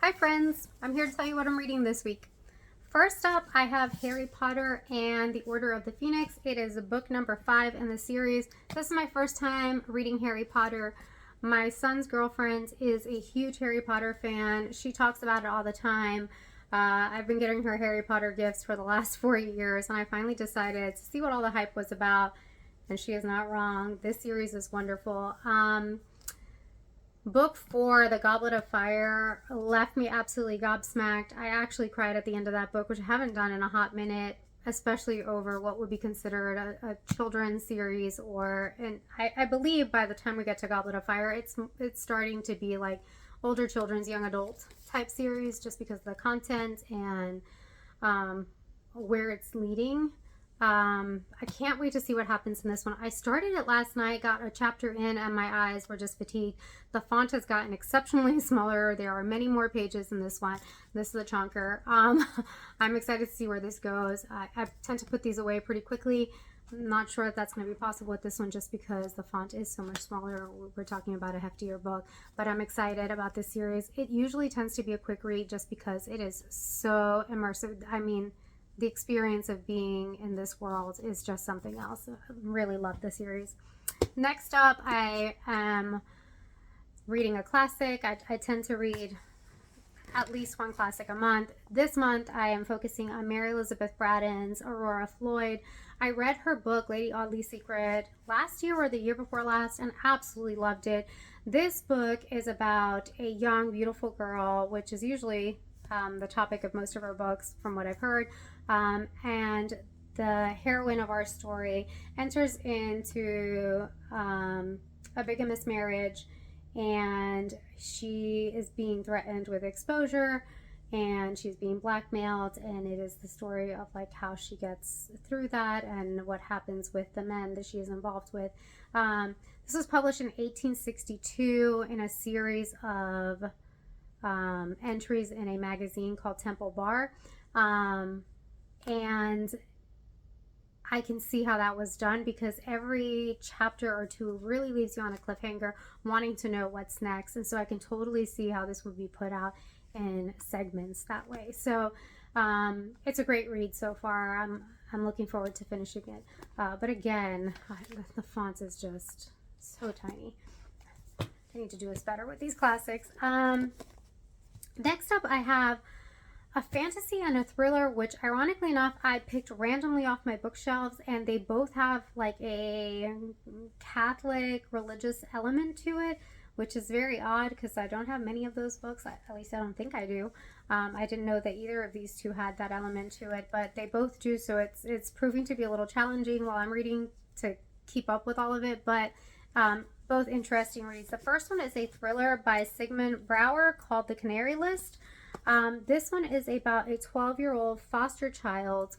Hi friends, I'm here to tell you what I'm reading this week. First up, I have Harry Potter and the Order of the Phoenix. It is book number 5 in the series. This is my first time reading Harry Potter. My son's girlfriend is a huge Harry Potter fan. She talks about it all the time. I've been getting her Harry Potter gifts for the last 4 years, and I finally decided to see what all the hype was about, and she is not wrong. This series is wonderful. Book 4, The Goblet of Fire, left me absolutely gobsmacked. I actually cried at the end of that book, which I haven't done in a hot minute, especially over what would be considered a children's series. And I believe by the time we get to Goblet of Fire, it's starting to be like older children's, young adult type series, just because of the content and where it's leading. I can't wait to see what happens in this one. I started it last night, got a chapter in, and my eyes were just fatigued. The font has gotten exceptionally smaller. There are many more pages in this one. This is a chunker. I'm excited to see where this goes. I tend to put these away pretty quickly. I'm not sure if that's going to be possible with this one just because the font is so much smaller. We're talking about a heftier book, but I'm excited about this series. It usually tends to be a quick read just because it is so immersive. I mean, the experience of being in this world is just something else. I really love the series. Next up, I am reading a classic. I tend to read at least one classic a month. This month, I am focusing on Mary Elizabeth Bratton's Aurora, Floyd. I read her book, Lady Audley Secret, last year or the year before last, and absolutely loved it. This book is about a young, beautiful girl, which is usually the topic of most of her books, from what I've heard. And the heroine of our story enters into a bigamous marriage, and she is being threatened with exposure, and she's being blackmailed, and it is the story of like how she gets through that and what happens with the men that she is involved with. This was published in 1862 in a series of entries in a magazine called Temple Bar. And I can see how that was done because every chapter or two really leaves you on a cliffhanger, wanting to know what's next. And so I can totally see how this would be put out in segments that way. So it's a great read so far. I'm looking forward to finishing it. But again, the font is just so tiny. I need to do this better with these classics. Next up, I have a fantasy and a thriller, which ironically enough, I picked randomly off my bookshelves, and they both have like a Catholic religious element to it, which is very odd because I don't have many of those books. At least I don't think I do. I didn't know that either of these two had that element to it, but they both do, so it's proving to be a little challenging while I'm reading to keep up with all of it, but both interesting reads. The first one is a thriller by Sigmund Brouwer called The Canary List. This one is about a 12-year-old foster child.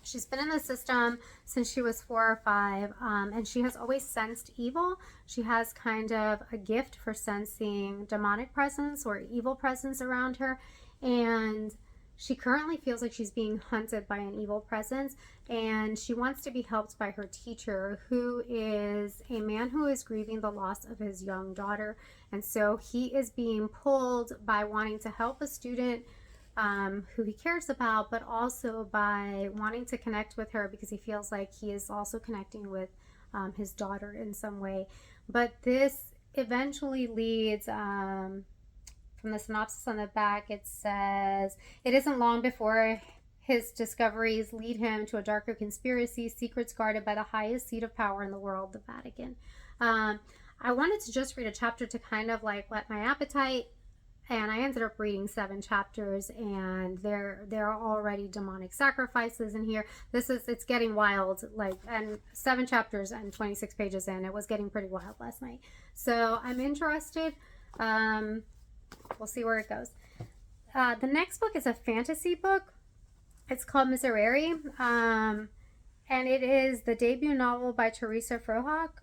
She's been in the system since she was 4 or 5, and she has always sensed evil. She has kind of a gift for sensing demonic presence or evil presence around her, and she currently feels like she's being hunted by an evil presence, and she wants to be helped by her teacher, who is a man who is grieving the loss of his young daughter. And so he is being pulled by wanting to help a student who he cares about, but also by wanting to connect with her because he feels like he is also connecting with his daughter in some way. But this eventually leads... from the synopsis on the back, it says, it isn't long before his discoveries lead him to a darker conspiracy, secrets guarded by the highest seat of power in the world, the Vatican. I wanted to just read a chapter to kind of like whet my appetite, and I ended up reading 7 chapters, and there are already demonic sacrifices in here. It's getting wild, like, and 7 chapters and 26 pages in, it was getting pretty wild last night. So I'm interested. We'll see where it goes. The next book is a fantasy book. It's called Miserere, and it is the debut novel by Teresa Frohock.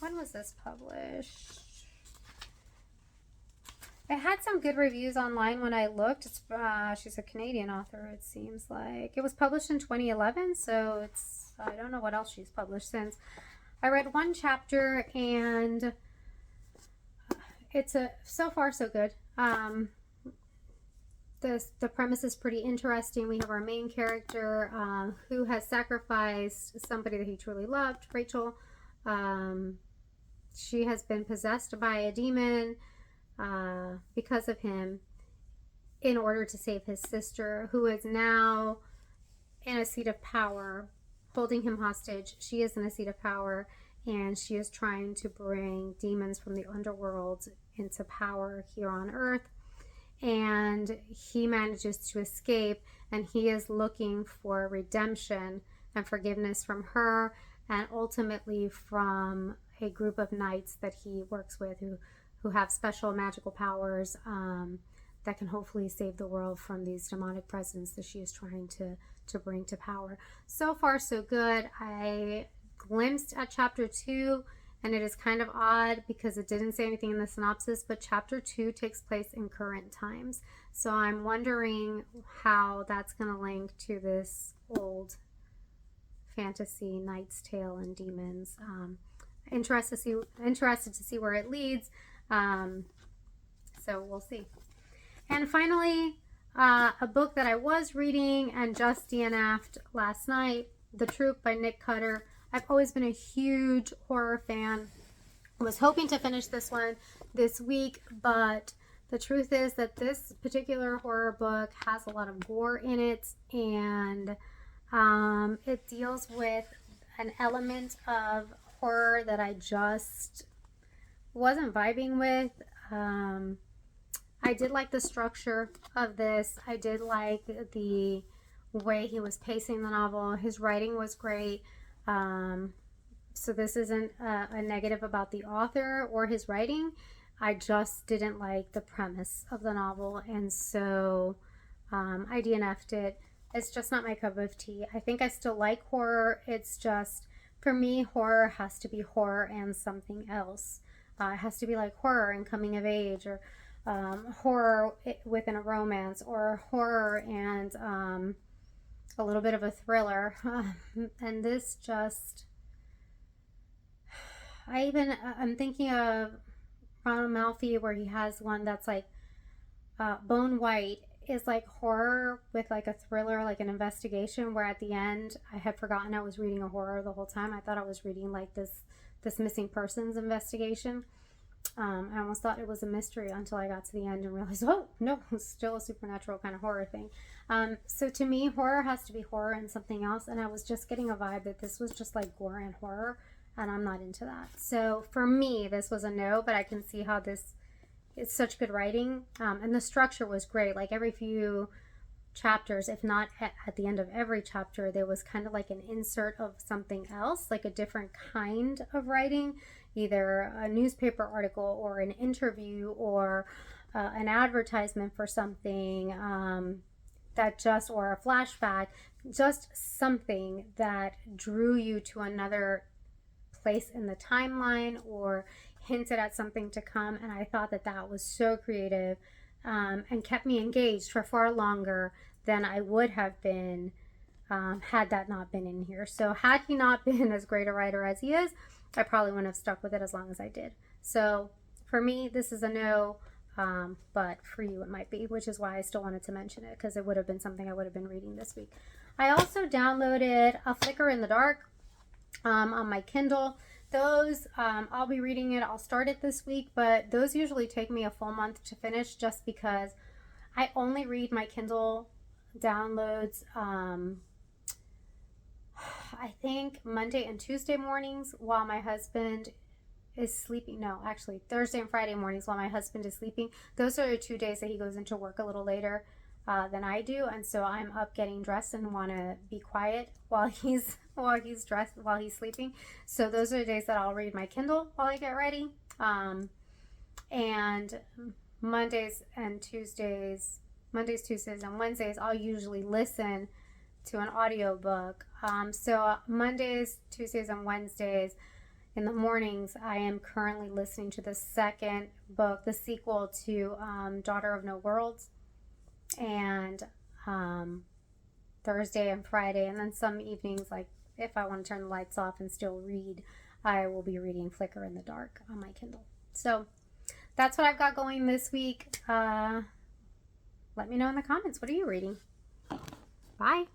When was this published? It had some good reviews online when I looked. She's a Canadian author, it seems like. It was published in 2011, so I don't know what else she's published since. I read 1 chapter, and it's so far so good. the premise is pretty interesting. We have our main character who has sacrificed somebody that he truly loved, Rachel. She has been possessed by a demon because of him in order to save his sister, who is now in a seat of power, holding him hostage. She is in a seat of power, and she is trying to bring demons from the underworld into power here on Earth. And he manages to escape, and he is looking for redemption and forgiveness from her, and ultimately from a group of knights that he works with who have special magical powers that can hopefully save the world from these demonic presence that she is trying to bring to power. So far, so good. I glimpsed at chapter 2, and it is kind of odd because it didn't say anything in the synopsis, but chapter 2 takes place in current times. So I'm wondering how that's going to link to this old fantasy Knight's Tale and demons. Interested to see where it leads. So we'll see. And finally, a book that I was reading and just DNF'd last night, The Troop by Nick Cutter. I've always been a huge horror fan. I was hoping to finish this one this week, but the truth is that this particular horror book has a lot of gore in it, and it deals with an element of horror that I just wasn't vibing with. I did like the structure of this. I did like the way he was pacing the novel. His writing was great. So this isn't a negative about the author or his writing. I just didn't like the premise of the novel, and so I DNF'd it. It's just not my cup of tea. I think I still like horror. It's just, for me, horror has to be horror and something else. It has to be like horror and coming of age, or horror within a romance, or horror and a little bit of a thriller. And this just, I'm thinking of Ron Amalfi, where he has one that's like Bone White is like horror with like a thriller, like an investigation, where at the end I had forgotten I was reading a horror the whole time. I thought I was reading like this missing persons investigation. I almost thought it was a mystery until I got to the end and realized, oh no, it's still a supernatural kind of horror thing. So to me, horror has to be horror and something else, and I was just getting a vibe that this was just like gore and horror, and I'm not into that. So for me, this was a no, but I can see how it's such good writing, and the structure was great. Like every few chapters, if not at the end of every chapter, there was kind of like an insert of something else, like a different kind of writing, either a newspaper article or an interview or an advertisement for something, or a flashback, just something that drew you to another place in the timeline or hinted at something to come. And I thought that was so creative, and kept me engaged for far longer than I would have been had that not been in here. So had he not been as great a writer as he is, I probably wouldn't have stuck with it as long as I did. So for me, this is a no, but for you it might be, which is why I still wanted to mention it, because it would have been something I would have been reading this week. I also downloaded A Flicker in the Dark on my Kindle. Those, I'll be reading it. I'll start it this week, but those usually take me a full month to finish, just because I only read my Kindle downloads I think Monday and Tuesday mornings while my husband is sleeping. No, actually Thursday and Friday mornings while my husband is sleeping. Those are the 2 days that he goes into work a little later than I do, and so I'm up getting dressed and want to be quiet while he's sleeping. So those are the days that I'll read my Kindle while I get ready. And Mondays, Tuesdays, and Wednesdays, I'll usually listen to an audiobook. So Mondays, Tuesdays, and Wednesdays in the mornings, I am currently listening to the second book, the sequel to Daughter of No Worlds. And Thursday and Friday, and then some evenings, like if I want to turn the lights off and still read, I will be reading Flicker in the Dark on my Kindle. So that's what I've got going this week. Like let me know in the comments. What are you reading? Bye.